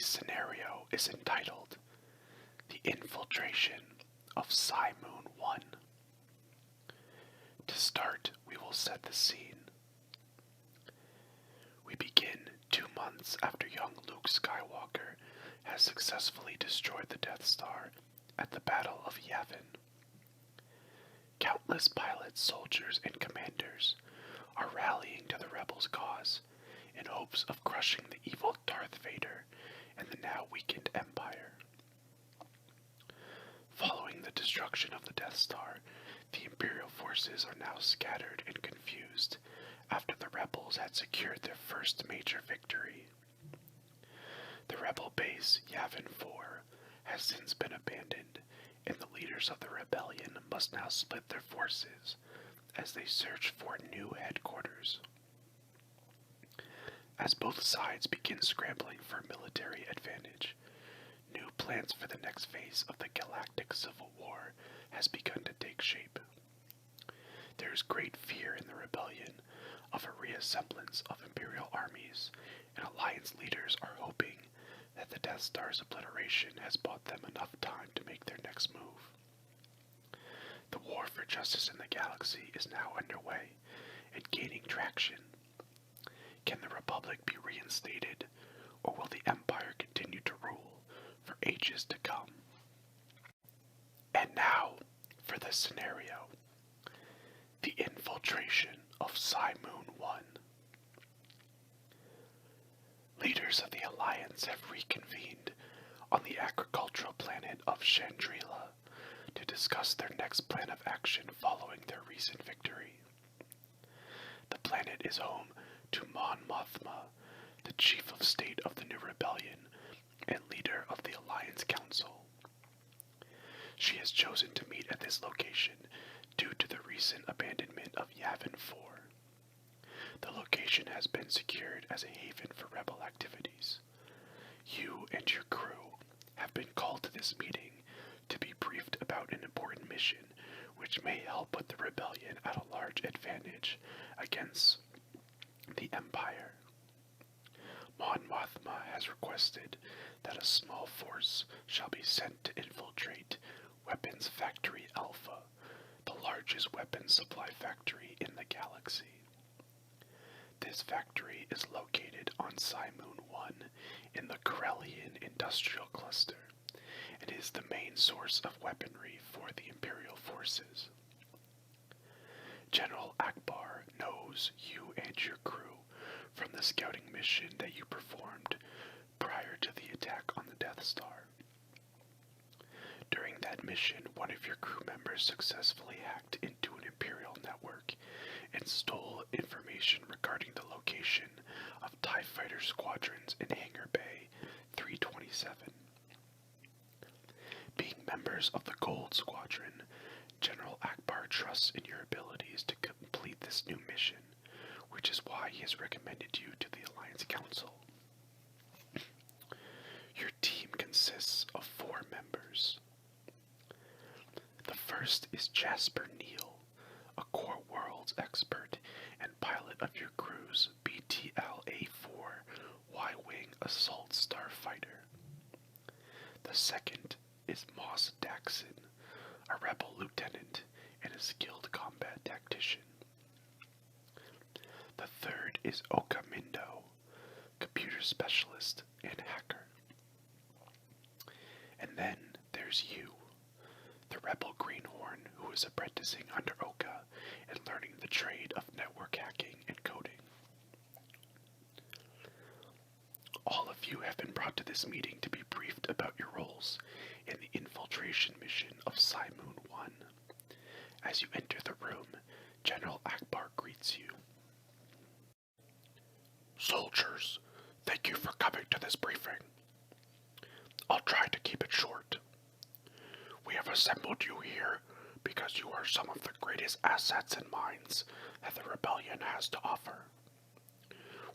scenario is entitled The Infiltration of Simon 1. To start, we will set the scene. We begin 2 months after young Luke Skywalker has successfully destroyed the Death Star at the Battle of Yavin. Countless pilots, soldiers, and commanders are rallying to the rebels' cause in hopes of crushing the evil Darth Vader and the now weakened Empire. Following the destruction of the Death Star, the Imperial forces are now scattered and confused after the rebels had secured their first major victory. The rebel base, Yavin 4, has since been abandoned, and the leaders of the rebellion must now split their forces as they search for new headquarters. As both sides begin scrambling for military advantage, new plans for the next phase of the galactic civil war has begun to take shape. There is great fear in the rebellion of a reassemblance of Imperial armies, and Alliance leaders are hoping that the Death Star's obliteration has bought them enough time to make their next move. The war for justice in the galaxy is now underway and gaining traction. Can the Republic be reinstated, or will the Empire continue to rule for ages to come? And now, for the scenario. The Infiltration of Simon 1. Leaders of the Alliance have reconvened on the agricultural planet of Chandrila to discuss their next plan of action following their recent victory. The planet is home to Mon Mothma, the Chief of State of the New Rebellion and leader of the Alliance Council. She has chosen to meet at this location due to the recent abandonment of Yavin 4. The location has been secured as a haven for rebel activities. You and your crew have been called to this meeting to be briefed about an important mission which may help put the rebellion at a large advantage against the Empire. Mon Mothma has requested that a small force shall be sent to infiltrate Weapons Factory Alpha, the largest weapons supply factory in the galaxy. This factory is located on Simon 1 in the Corellian Industrial Cluster and is the main source of weaponry for the Imperial forces. General Akbar knows you and your crew from the scouting mission that you performed prior to the attack on the Death Star. During that mission, one of your crew members successfully hacked into an Imperial network and stole information regarding the location of TIE fighter squadrons in Hangar Bay 327. Being members of the Gold Squadron, General Akbar trusts in your abilities to complete this new mission, which is why he has recommended you to the Alliance Council. Your team consists of 4 members. The first is Jasper Neal, a Core Worlds expert and pilot of your crew's BTLA-4 Y-Wing Assault Starfighter. The second is Moss Daxon, a rebel lieutenant and a skilled combat tactician. The third is Oka Mindo, computer specialist and hacker. And then there's you, the rebel greenhorn who is apprenticing under Oka and learning the trade of network hacking and coding. All of you have been brought to this meeting to be briefed about your roles in the infiltration mission of Simon 1. As you enter the room, General Akbar greets you. Soldiers, thank you for coming to this briefing. I'll try to keep it short. We have assembled you here because you are some of the greatest assets and minds that the Rebellion has to offer.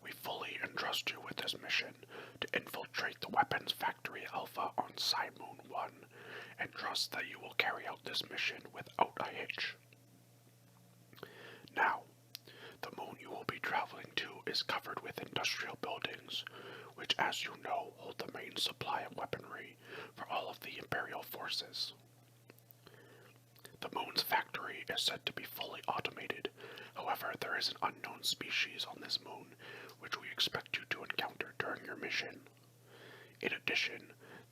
We fully entrust you with this mission to infiltrate the Weapons Factory Alpha on Simon 1 and trust that you will carry out this mission without a hitch. Now, the moon you will be traveling to is covered with industrial buildings, which, as you know, hold the main supply of weaponry for all of the Imperial forces. The moon's factory is said to be fully automated. However, there is an unknown species on this moon which we expect you to encounter during your mission. In addition,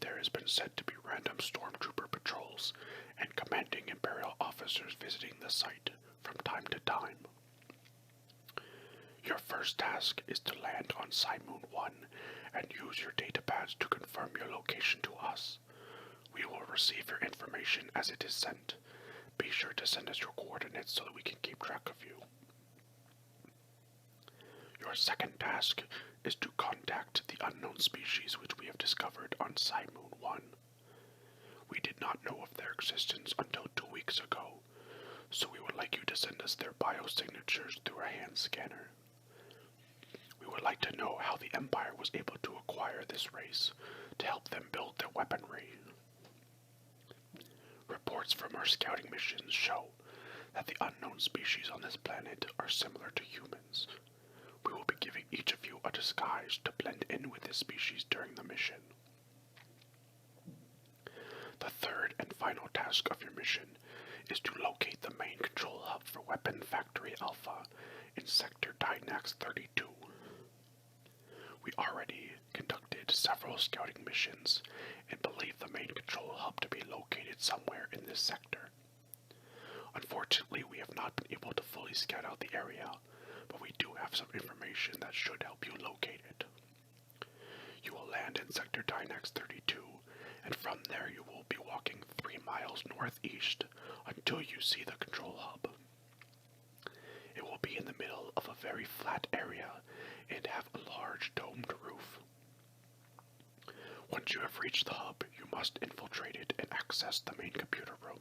there has been said to be random stormtrooper patrols and commanding Imperial officers visiting the site from time to time. Your first task is to land on Simon 1 and use your datapads to confirm your location to us. We will receive your information as it is sent. Be sure to send us your coordinates so that we can keep track of you. Your second task is to contact the unknown species which we have discovered on Simon 1. We did not know of their existence until 2 weeks ago, so we would like you to send us their biosignatures through a hand scanner. We would like to know how the Empire was able to acquire this race to help them build their weaponry. Reports from our scouting missions show that the unknown species on this planet are similar to humans. We will be giving each of you a disguise to blend in with this species during the mission. The third and final task of your mission is to locate the main control hub for Weapon Factory Alpha in Sector Dynax 32. We already conducted several scouting missions and believe the main control hub to be located somewhere in this sector. Unfortunately, we have not been able to fully scout out the area, but we do have some information that should help you locate it. You will land in Sector Dynax 32, and from there you will be walking 3 miles northeast until you see the control hub. It will be in the middle of a very flat area and have a large domed roof. Once you have reached the hub, you must infiltrate it and access the main computer room.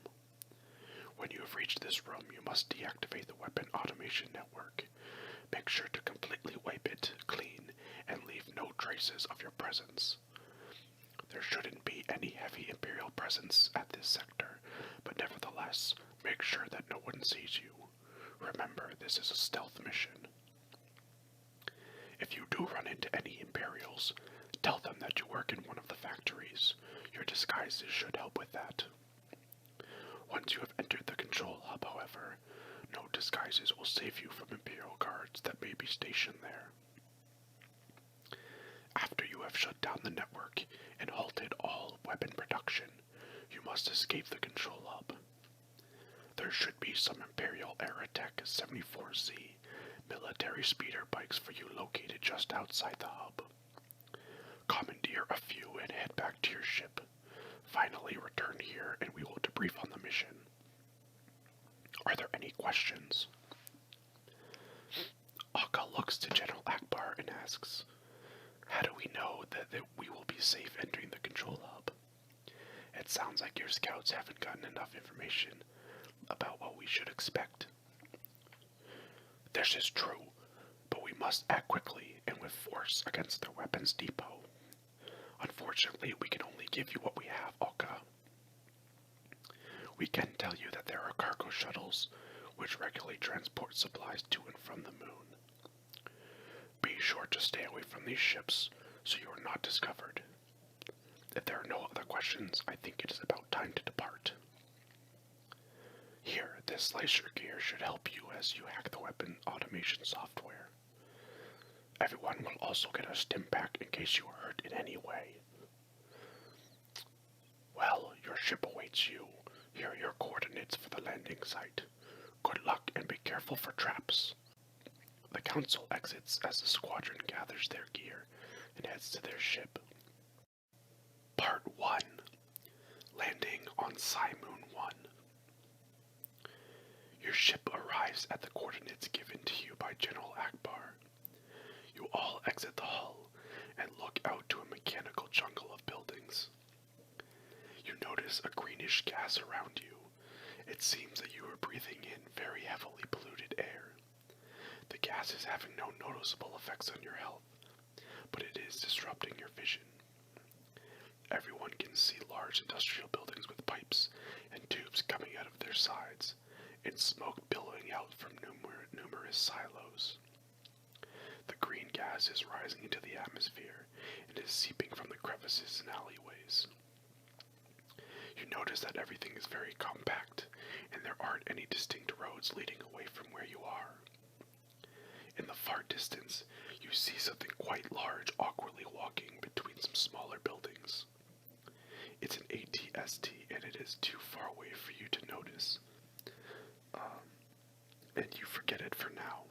When you have reached this room, you must deactivate the weapon automation network. Make sure to completely wipe it clean and leave no traces of your presence. There shouldn't be any heavy Imperial presence at this sector, but nevertheless, make sure that no one sees you. Remember, this is a stealth mission. If you do run into any Imperials, tell them that you work in one of the factories. Your disguises should help with that. Once you have entered the control hub, however, no disguises will save you from Imperial guards that may be stationed there. After you have shut down the network and halted all weapon production, you must escape the control hub. There should be some Imperial Aerotech 74Z military speeder bikes for you located just outside the hub. Commandeer a few and head back to your ship. Finally, return here and we will debrief on the mission. Are there any questions? Akka looks to General Akbar and asks, how do we know that we will be safe entering the control hub? It sounds like your scouts haven't gotten enough information about what we should expect. This is true, but we must act quickly and with force against their weapons depot. Unfortunately, we can only give you what we have, Akka. We can tell you that there are cargo shuttles which regularly transport supplies to and from the moon. Be sure to stay away from these ships so you are not discovered. If there are no other questions, I think it is about time to depart. Here, this slicer gear should help you as you hack the weapon automation software. Everyone will also get a stim pack in case you are hurt in any way. Well, your ship awaits you. Here are your coordinates for the landing site. Good luck and be careful for traps. The council exits as the squadron gathers their gear and heads to their ship. Part 1. Landing on Simon 1. Your ship arrives at the coordinates given to you by General Akbar. You all exit the hull and look out to a mechanical jungle of buildings. You notice a greenish gas around you. It seems that you are breathing in very heavily polluted air. The gas is having no noticeable effects on your health, but it is disrupting your vision. Everyone can see large industrial buildings with pipes and tubes coming out of their sides, and smoke billowing out from numerous silos. The green gas gas is rising into the atmosphere and is seeping from the crevices and alleyways. You notice that everything is very compact, and there aren't any distinct roads leading away from where you are. In the far distance, you see something quite large awkwardly walking between some smaller buildings. It's an ATST, and it is too far away for you to notice. And you forget it for now.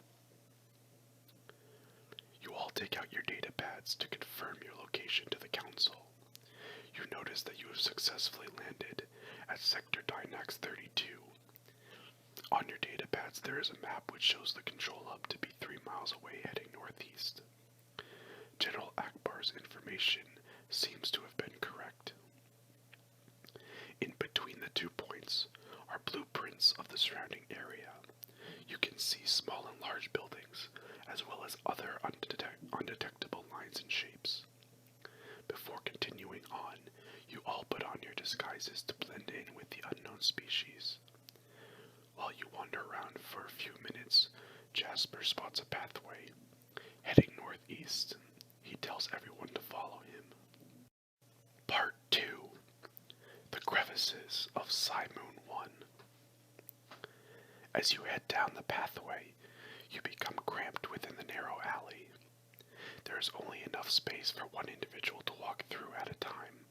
You all take out your data pads to confirm your location to the council. You notice that you have successfully landed at Sector Dynax 32. On your data pads, there is a map which shows the control hub to be 3 miles away heading northeast. General Akbar's information seems to have been correct. In between the 2 points are blueprints of the surrounding area. You can see small and large buildings, as well as other undetectable lines and shapes. Before continuing on, you all put on your disguises to blend in with the unknown species. While you wander around for a few minutes, Jasper spots a pathway. Heading northeast, he tells everyone to follow him. Part 2. The Crevices of Simon 1. As you head down the pathway, you become cramped within the narrow alley. There is only enough space for one individual to walk through at a time.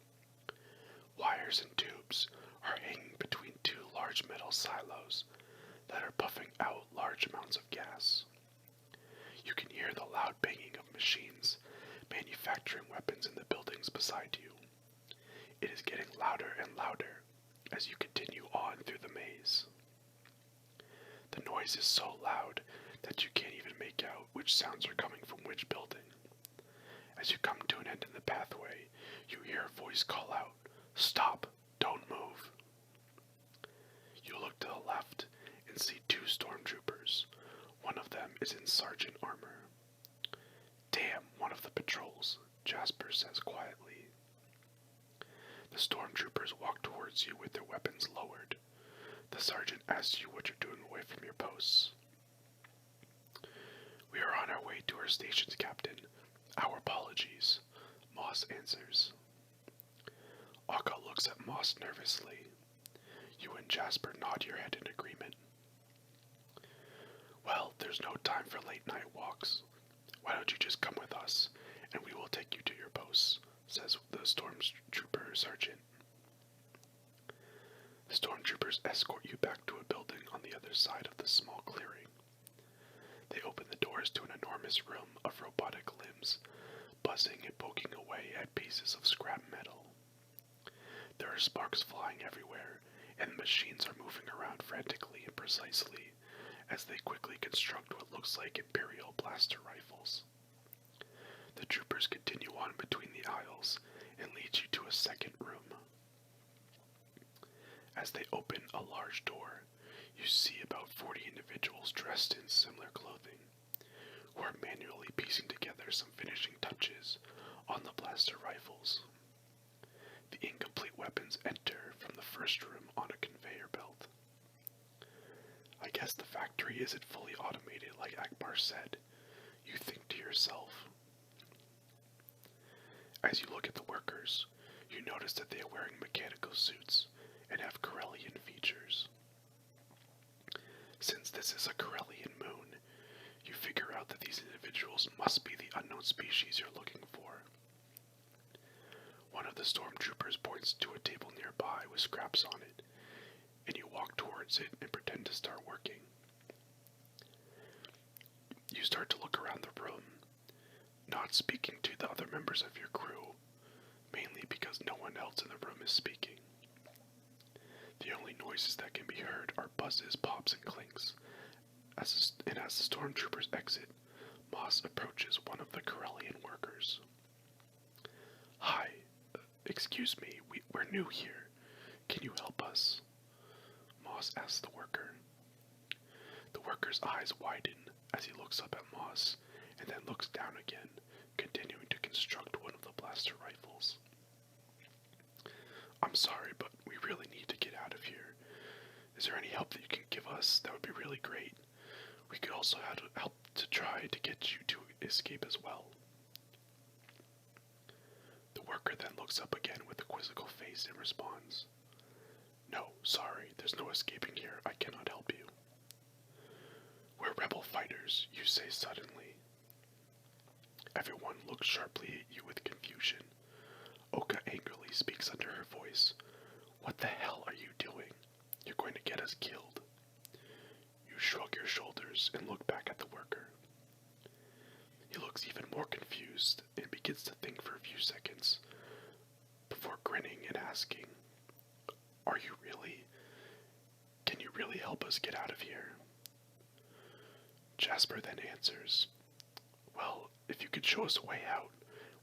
Wires and tubes are hanging between 2 large metal silos that are puffing out large amounts of gas. You can hear the loud banging of machines manufacturing weapons in the buildings beside you. It is getting louder and louder as you continue on through the maze. The noise is so loud that you can't even make out which sounds are coming from which building. As you come to an end in the pathway, you hear a voice call out, "Stop! Don't move!" You look to the left and see 2 stormtroopers. One of them is in sergeant armor. "Damn, one of the patrols," Jasper says quietly. The stormtroopers walk towards you with their weapons lowered. The sergeant asks you what you're doing away from your posts. "We are on our way to our stations, Captain. Our apologies," Moss answers. Akka looks at Moss nervously. You and Jasper nod your head in agreement. "Well, there's no time for late night walks. Why don't you just come with us, and we will take you to your posts," says the stormtrooper sergeant. The stormtroopers escort you back to a building on the other side of the small clearing. They open the doors to an enormous room of robotic limbs, buzzing and poking away at pieces of scrap metal. There are sparks flying everywhere, and the machines are moving around frantically and precisely as they quickly construct what looks like Imperial blaster rifles. The troopers continue on between the aisles and lead you to a second room. As they open a large door, you see about 40 individuals dressed in similar clothing, who are manually piecing together some finishing touches on the blaster rifles. The incomplete weapons enter from the first room on a conveyor belt. "I guess the factory isn't fully automated like Akbar said," you think to yourself. As you look at the workers, you notice that they are wearing mechanical suits and have Corellian features. Since this is a Corellian moon, you figure out that these individuals must be the unknown species you're looking for. One of the stormtroopers points to a table nearby with scraps on it, and you walk towards it and pretend to start working. You start to look around the room, not speaking to the other members of your crew, mainly because no one else in the room is speaking. The only noises that can be heard are buzzes, pops, and clinks. As the stormtroopers exit, Moss approaches one of the Corellian workers. "Hi, excuse me, we're new here. Can you help us?" Moss asks the worker. The worker's eyes widen as he looks up at Moss, and then looks down again, continuing to construct one of the blaster rifles. "I'm sorry, but we really need to get out of here. Is there any help that you can give us? That would be really great. We could also help to try to get you to escape as well." worker then looks up again with a quizzical face and responds, "No, sorry, there's no escaping here. I cannot help you." "We're rebel fighters," you say suddenly. Everyone looks sharply at you with confusion. Oka angrily speaks under her voice. "What the hell are you doing? You're going to get us killed." You shrug your shoulders and look back at the worker. He looks even more confused and begins to think for a few seconds before grinning and asking, "Are you really? Can you really help us get out of here?" Jasper then answers, "Well, if you could show us a way out,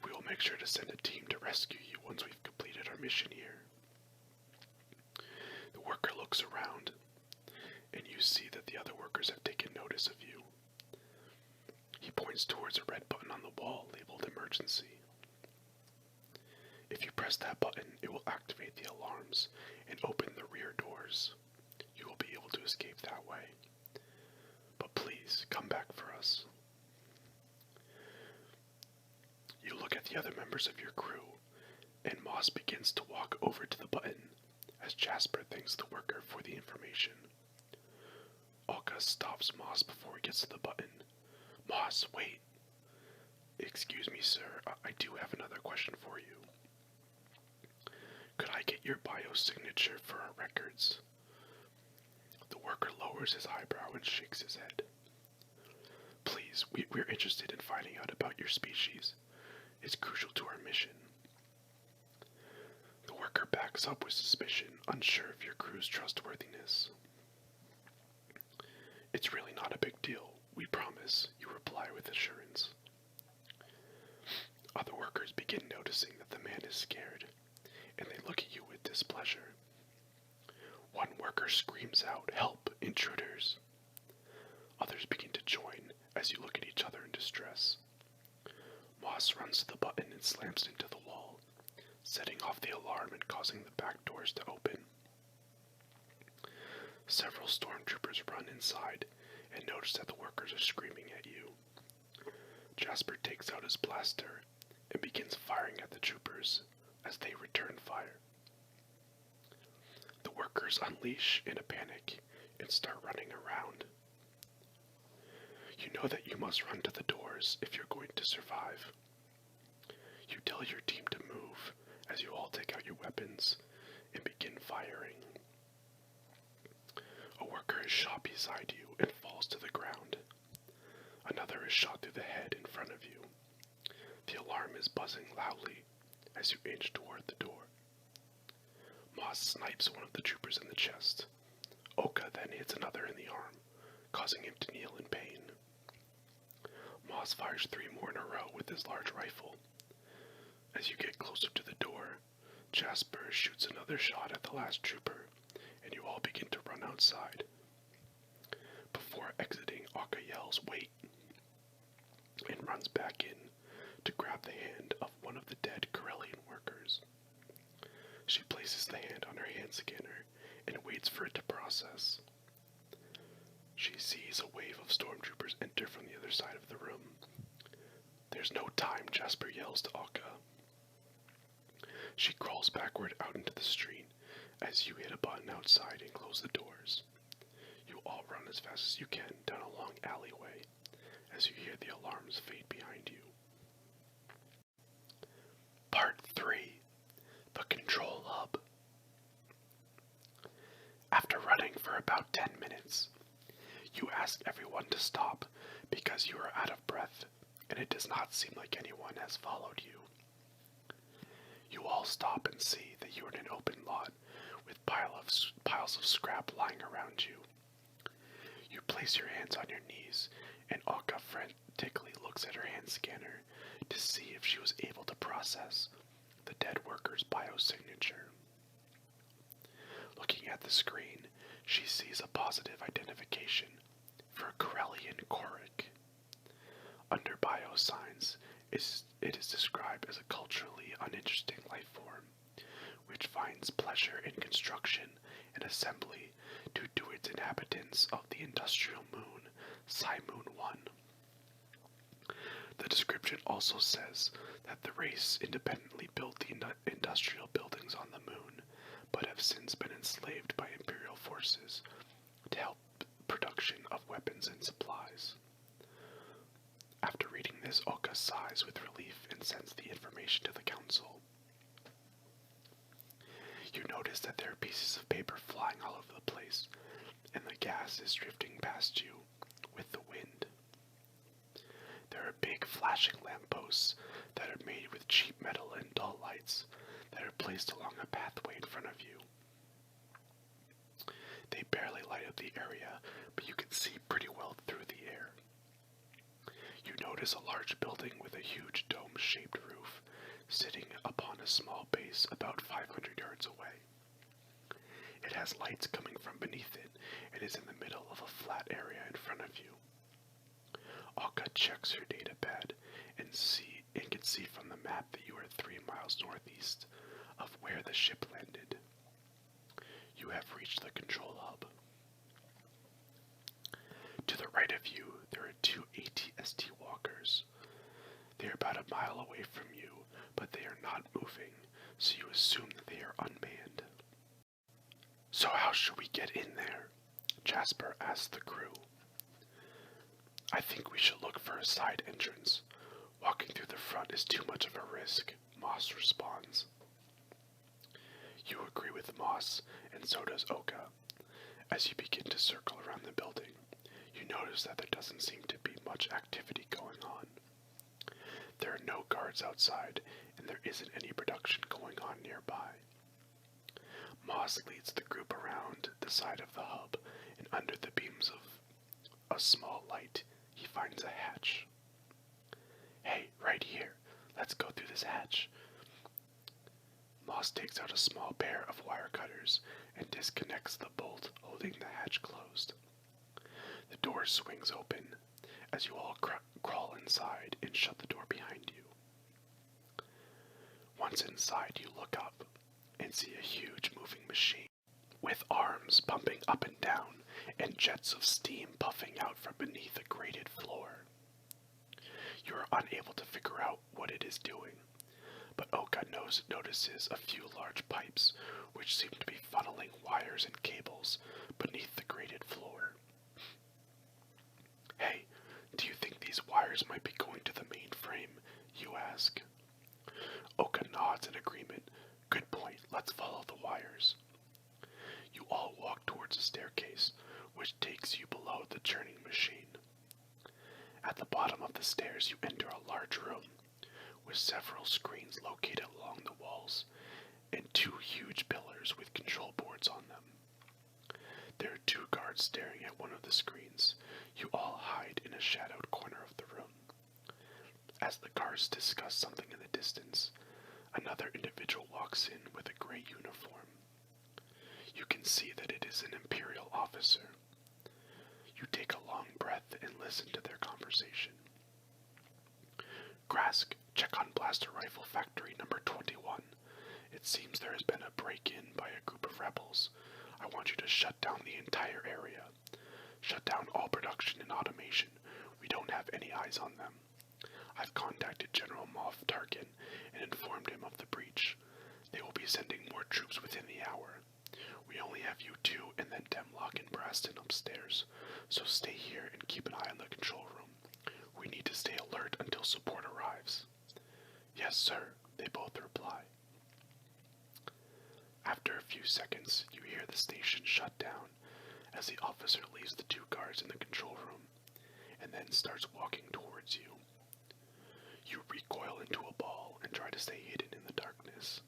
we will make sure to send a team to rescue you once we've completed our mission here." The worker looks around, and you see that the other workers have taken notice of you. He points towards a red button on the wall labeled Emergency. If you press that button, it will activate the alarms and open the rear doors. You will be able to escape that way. But please, come back for us. You look at the other members of your crew, and Moss begins to walk over to the button as Jasper thanks the worker for the information. Olga stops Moss before he gets to the button. "Moss, wait." "Excuse me, sir, I do have another question for you. Could I get your biosignature for our records?" The worker lowers his eyebrow and shakes his head. "Please, we're interested in finding out about your species. It's crucial to our mission." The worker backs up with suspicion, unsure of your crew's trustworthiness. "It's really not a big deal, we promise," you reply with assurance. Other workers begin noticing that the man is scared, and they look at you with displeasure. One worker screams out, "Help! Intruders!" Others begin to join as you look at each other in distress. Moss runs to the button and slams it into the wall, setting off the alarm and causing the back doors to open. Several stormtroopers run inside and notice that the workers are screaming at you. Jasper takes out his blaster and begins firing at the troopers as they return fire. The workers unleash in a panic and start running around. You know that you must run to the doors if you're going to survive. You tell your team to move as you all take out your weapons and begin firing. A worker is shot beside you and falls to the ground. Another is shot through the head in front of you. The alarm is buzzing loudly as you inch toward the door. Moss snipes one of the troopers in the chest. Oka then hits another in the arm, causing him to kneel in pain. Moss fires 3 more in a row with his large rifle. As you get closer to the door, Jasper shoots another shot at the last trooper, and you all begin to run outside. Before exiting, Oka yells, "Wait," and runs back in to grab the hand of one of the dead Corellian workers. She places the hand on her hand scanner and waits for it to process. She sees a wave of stormtroopers enter from the other side of the room. "There's no time," Jasper yells to Oka. She crawls backward out into the street as you hit a button outside and close the doors. You all run as fast as you can down a long alleyway as you hear the alarms fade behind you. Part 3. The Control Hub. After running for about 10 minutes, you ask everyone to stop because you are out of breath and it does not seem like anyone has followed you. You all stop and see that you are in an open lot with piles of scrap lying around you. You place your hands on your knees and Oka frantically looks at her hand scanner to see if she was able to process the dead worker's biosignature. Looking at the screen, she sees a positive identification for a Corellian Korik. Under bioscience, it is described as a culturally uninteresting life form, which finds pleasure in construction and assembly due to its inhabitants of the industrial moon, Simoon 1. The description Sergeant also says that the race independently built the industrial buildings on the moon, but have since been enslaved by Imperial forces to help production of weapons and supplies. After reading this, Oka sighs with relief and sends the information to the council. You notice that there are pieces of paper flying all over the place, and the gas is drifting past you with the wind. There are big flashing lampposts that are made with cheap metal and dull lights that are placed along a pathway in front of you. They barely light up the area, but you can see pretty well through the air. You notice a large building with a huge dome-shaped roof sitting upon a small base about 500 yards away. It has lights coming from beneath it and is in the middle of a flat area in front of you. Akka checks her datapad and can see from the map that you are 3 miles northeast of where the ship landed. You have reached the control hub. To the right of you, there are 2 AT-ST walkers. They are about a mile away from you, but they are not moving, so you assume that they are unmanned. So how should we get in there? Jasper asked the crew. I think we should look for a side entrance. Walking through the front is too much of a risk, Moss responds. You agree with Moss, and so does Oka. As you begin to circle around the building, you notice that there doesn't seem to be much activity going on. There are no guards outside, and there isn't any production going on nearby. Moss leads the group around the side of the hub, and under the beams of a small light, he finds a hatch. Hey, right here. Let's go through this hatch. Moss takes out a small pair of wire cutters and disconnects the bolt holding the hatch closed. The door swings open as you all crawl inside and shut the door behind you. Once inside, you look up and see a huge moving machine with arms pumping up and down and jets of steam puffing out from beneath a grated floor. You are unable to figure out what it is doing, but Oka notices a few large pipes which seem to be funneling wires and cables beneath the grated floor. Hey, do you think these wires might be going to the mainframe? You ask. Oka nods in agreement. Good point, let's follow the wires. You all walk towards a staircase, which takes you below the churning machine. At the bottom of the stairs you enter a large room, with several screens located along the walls, and 2 huge pillars with control boards on them. There are 2 guards staring at one of the screens. You all hide in a shadowed corner of the room. As the guards discuss something in the distance, another individual walks in with a gray uniform. You can see that it is an Imperial officer. You take a long breath and listen to their conversation. Grask, check on Blaster Rifle Factory number 21. It seems there has been a break-in by a group of rebels. I want you to shut down the entire area. Shut down all production and automation. We don't have any eyes on them. I've contacted General Moff Tarkin and informed him of the breach. They will be sending more troops within the hour. We only have you 2 and then Demlock and Braston upstairs, so stay here and keep an eye on the control room. We need to stay alert until support arrives. Yes, sir, they both reply. After a few seconds, you hear the station shut down as the officer leaves the 2 guards in the control room and then starts walking towards you. You recoil into a ball and try to stay hidden in the darkness.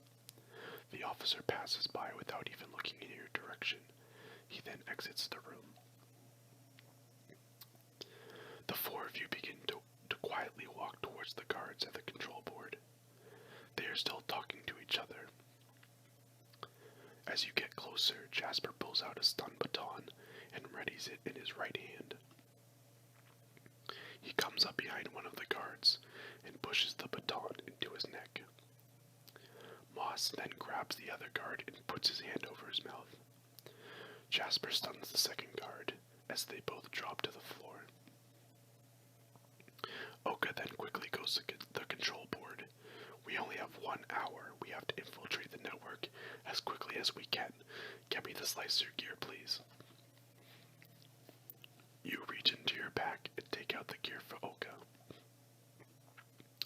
The officer passes by without even looking in your direction. He then exits the room. The 4 of you begin to quietly walk towards the guards at the control board. They are still talking to each other. As you get closer, Jasper pulls out a stun baton and readies it in his right hand. He comes up behind one of the guards and pushes the baton into his neck. Moss then grabs the other guard and puts his hand over his mouth. Jasper stuns the second guard as they both drop to the floor. Oka then quickly goes the control board. We only have 1 hour. We have to infiltrate the network as quickly as we can. Get me the slicer gear, please. You reach into your pack and take out the gear for Oka.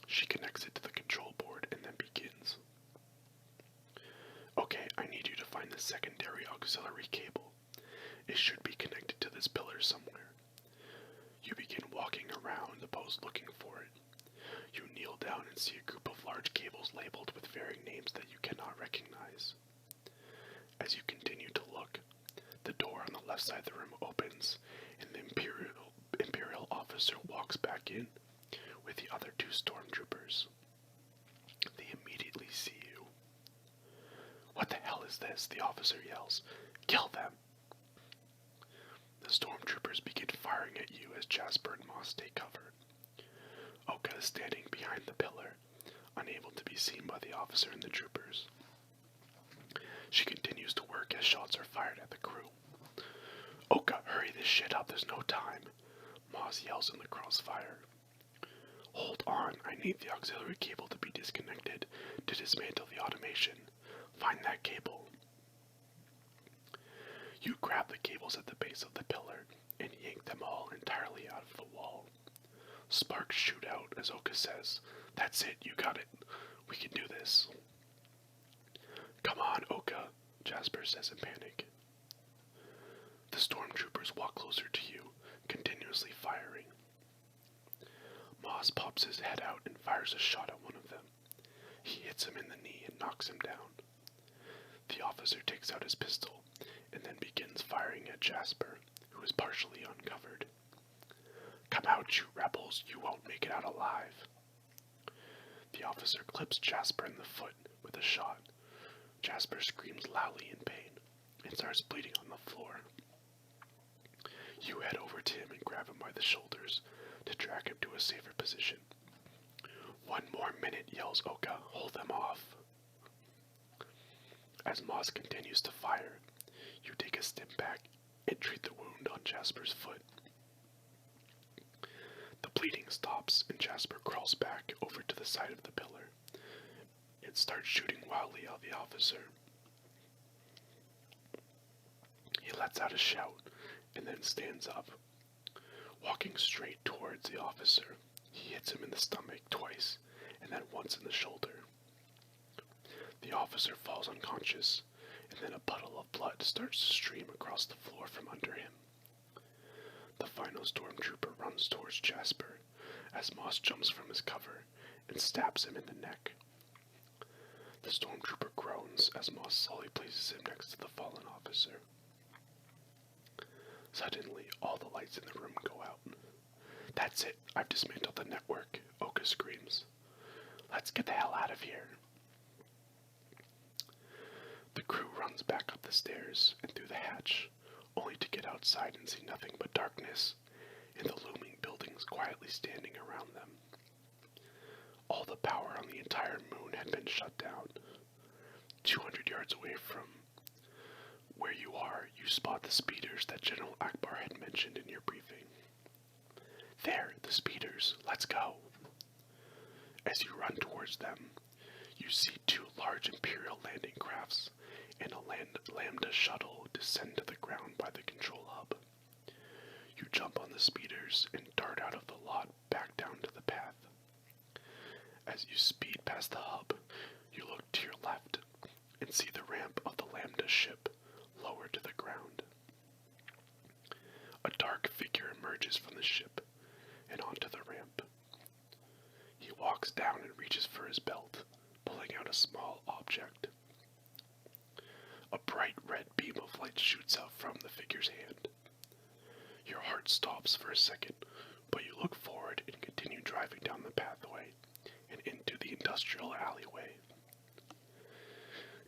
She connects it to the control board and then begins. Okay, I need you to find the secondary auxiliary cable. It should be connected to this pillar somewhere. You begin walking around the post looking for it. You kneel down and see a group of large cables labeled with varying names that you cannot recognize. As you continue to look, the door on the left side of the room opens, and the Imperial officer walks back in with the other 2 stormtroopers. They immediately see you. What the hell is this? The officer yells. Kill them! The stormtroopers begin firing at you as Jasper and Moss take cover. Oka is standing behind the pillar, unable to be seen by the officer and the troopers. She continues to work as shots are fired at the crew. Oka, hurry this shit up, there's no time. Moss yells in the crossfire. Hold on, I need the auxiliary cable to be disconnected to dismantle the automation. Find that cable. You grab the cables at the base of the pillar and yank them all entirely out of the wall. Sparks shoot out as Oka says, That's it, you got it. We can do this. Come on, Oka, Jasper says in panic. The stormtroopers walk closer to you, continuously firing. Moss pops his head out and fires a shot at one of them. He hits him in the knee and knocks him down. The officer takes out his pistol and then begins firing at Jasper, who is partially uncovered. Come out, you rebels, you won't make it out alive. The officer clips Jasper in the foot with a shot. Jasper screams loudly in pain and starts bleeding on the floor. You head over to him and grab him by the shoulders to drag him to a safer position. 1 more minute, yells Oka. Hold them off. As Moss continues to fire, you take a step back and treat the wound on Jasper's foot. The bleeding stops and Jasper crawls back over to the side of the pillar and starts shooting wildly at the officer. He lets out a shout and then stands up. Walking straight towards the officer, he hits him in the stomach twice and then once in the shoulder. The officer falls unconscious, and then a puddle of blood starts to stream across the floor from under him. The final stormtrooper runs towards Jasper as Moss jumps from his cover and stabs him in the neck. The stormtrooper groans as Moss slowly places him next to the fallen officer. Suddenly, all the lights in the room go out. That's it, I've dismantled the network, Oka screams. Let's get the hell out of here. The crew runs back up the stairs and through the hatch, only to get outside and see nothing but darkness and the looming buildings quietly standing around them. All the power on the entire moon had been shut down. 200 yards away from where you are, you spot the speeders that General Akbar had mentioned in your briefing. There, the speeders, let's go. As you run towards them, you see 2 large Imperial landing crafts and a Lambda shuttle descend to the ground by the control hub. You jump on the speeders and dart out of the lot back down to the path. As you speed past the hub, you look to your left and see the ramp of the Lambda ship lower to the ground. A dark figure emerges from the ship and onto the ramp. He walks down and reaches for his belt, pulling out a small object. A bright red beam of light shoots out from the figure's hand. Your heart stops for a second, but you look forward and continue driving down the pathway and into the industrial alleyway.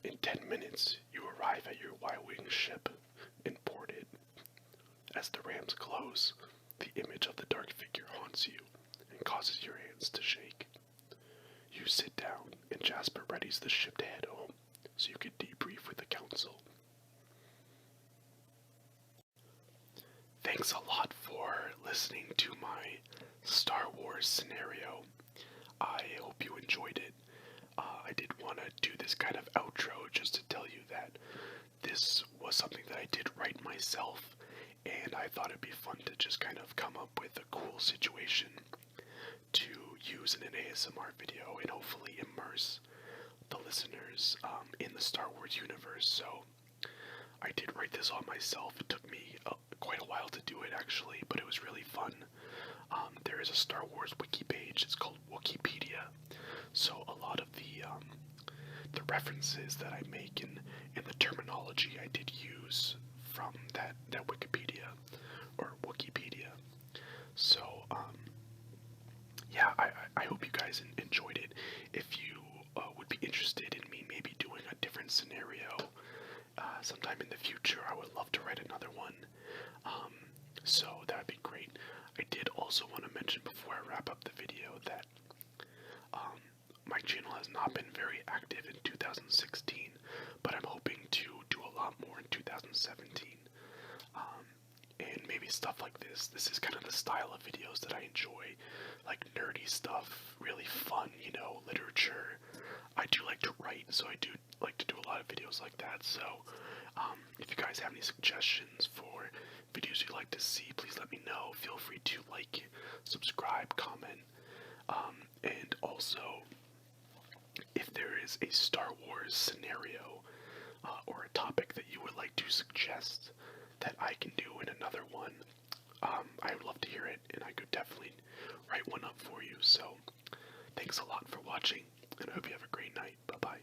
In 10 minutes, you arrive at your Y-Wing ship and board it. As the ramps close, the image of the dark figure haunts you and causes your hands to shake. You sit down, and Jasper readies the ship to head home, so you can debrief with the council. Thanks a lot for listening to my Star Wars scenario. this kind of outro just to tell you that this was something that I did write myself, and I thought it'd be fun to just kind of come up with a cool situation to use in an ASMR video and hopefully immerse the listeners in the Star Wars universe. So I did write this all myself. It took me quite a while to do it actually, but it was really fun. There is a Star Wars wiki page. It's called Wikipedia. So a lot of the references that I make and the terminology I did use from that Wikipedia or Wikipedia. So yeah, I hope you guys enjoyed it. If you would be interested in me maybe doing a different scenario sometime in the future, I would love to write another one. So that would be great. I did also want to mention before I wrap up the video that my channel has not been very active in 2016, but I'm hoping to do a lot more in 2017. And maybe stuff like this. This is kind of the style of videos that I enjoy, like nerdy stuff, really fun, literature. I do like to write, so I do like to do a lot of videos like that. So if you guys have any suggestions for videos you'd like to see, please let me know. Feel free to like, subscribe, comment, and also if there is a Star Wars scenario or a topic that you would like to suggest that I can do in another one, I would love to hear it, and I could definitely write one up for you. So thanks a lot for watching, and I hope you have a great night. Bye-bye.